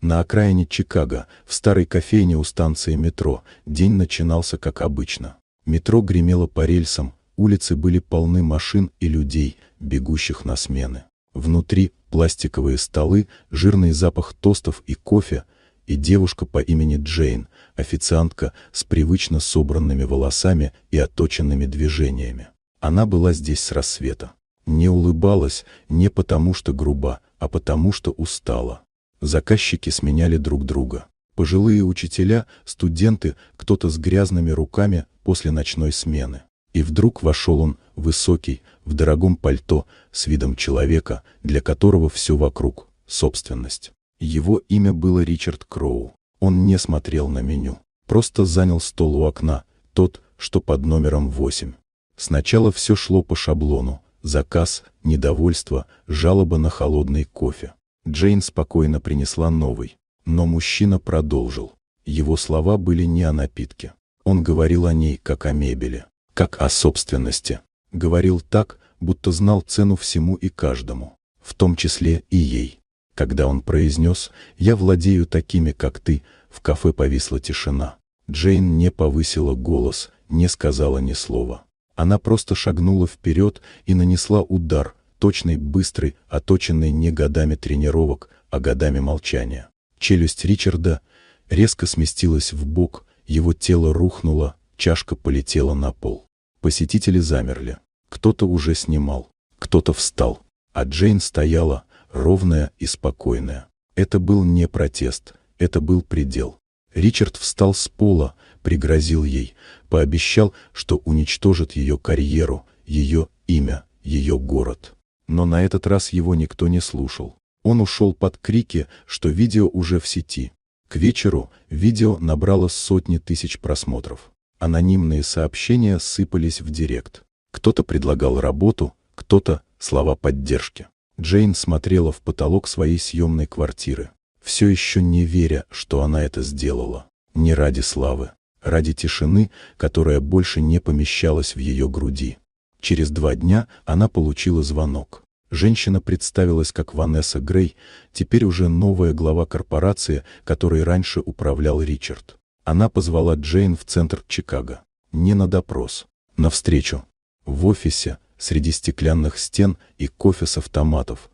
На окраине Чикаго, в старой кофейне у станции метро, день начинался как обычно. Метро гремело по рельсам, улицы были полны машин и людей, бегущих на смены. Внутри пластиковые столы, жирный запах тостов и кофе, и девушка по имени Джейн, официантка с привычно собранными волосами и отточенными движениями. Она была здесь с рассвета. Не улыбалась не потому что груба, а потому что устала. Заказчики сменяли друг друга. Пожилые учителя, студенты, кто-то с грязными руками после ночной смены. И вдруг вошел он, высокий, в дорогом пальто, с видом человека, для которого все вокруг — собственность. Его имя было Ричард Кроу. Он не смотрел на меню. Просто занял стол у окна, тот, что под номером 8. Сначала все шло по шаблону. Заказ, недовольство, жалоба на холодный кофе. Джейн спокойно принесла новый. Но мужчина продолжил. Его слова были не о напитке. Он говорил о ней, как о мебели, как о собственности. Говорил так, будто знал цену всему и каждому, в том числе и ей. Когда он произнес «Я владею такими, как ты», в кафе повисла тишина. Джейн не повысила голос, не сказала ни слова. Она просто шагнула вперед и нанесла удар, точный, быстрый, оточенный не годами тренировок, а годами молчания. Челюсть Ричарда резко сместилась вбок, его тело рухнуло, чашка полетела на пол. Посетители замерли. Кто-то уже снимал, кто-то встал, а Джейн стояла, ровная и спокойная. Это был не протест, это был предел. Ричард встал с пола, пригрозил ей, пообещал, что уничтожит ее карьеру, ее имя, ее город. Но на этот раз его никто не слушал. Он ушел под крики, что видео уже в сети. К вечеру видео набрало сотни тысяч просмотров. Анонимные сообщения сыпались в директ. Кто-то предлагал работу, кто-то — слова поддержки. Джейн смотрела в потолок своей съемной квартиры, все еще не веря, что она это сделала. Не ради славы, ради тишины, которая больше не помещалась в ее груди. Через 2 дня она получила звонок. Женщина представилась как Ванесса Грей, теперь уже новая глава корпорации, которой раньше управлял Ричард. Она позвала Джейн в центр Чикаго. Не на допрос, на встречу. В офисе, среди стеклянных стен и кофе с автоматов,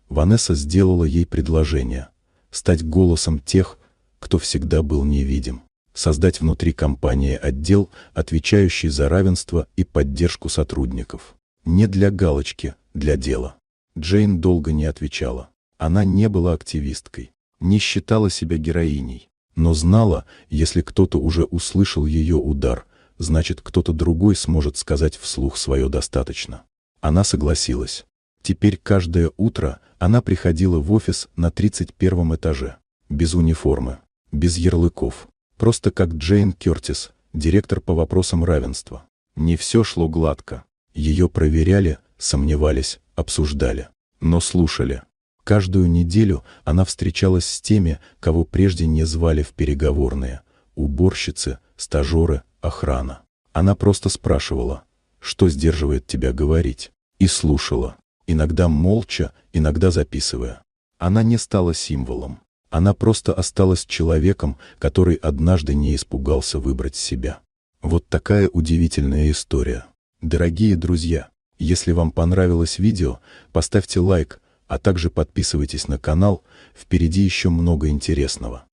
Ванесса сделала ей предложение стать голосом тех, кто всегда был невидим, создать внутри компании отдел, отвечающий за равенство и поддержку сотрудников. Не для галочки, для дела. Джейн долго не отвечала. Она не была активисткой, не считала себя героиней, но знала, если кто-то уже услышал ее удар, значит, кто-то другой сможет сказать вслух свое «достаточно». Она согласилась. Теперь каждое утро она приходила в офис на 31-м этаже, без униформы, без ярлыков, просто как Джейн Кертис, директор по вопросам равенства. Не все шло гладко. Ее проверяли, сомневались, обсуждали, но слушали. Каждую неделю она встречалась с теми, кого прежде не звали в переговорные: уборщицы, стажеры, охрана. Она просто спрашивала, что сдерживает тебя говорить, и слушала, иногда молча, иногда записывая. Она не стала символом, она просто осталась человеком, который однажды не испугался выбрать себя. Вот такая удивительная история. Дорогие друзья, если вам понравилось видео, поставьте лайк, а также подписывайтесь на канал, впереди еще много интересного.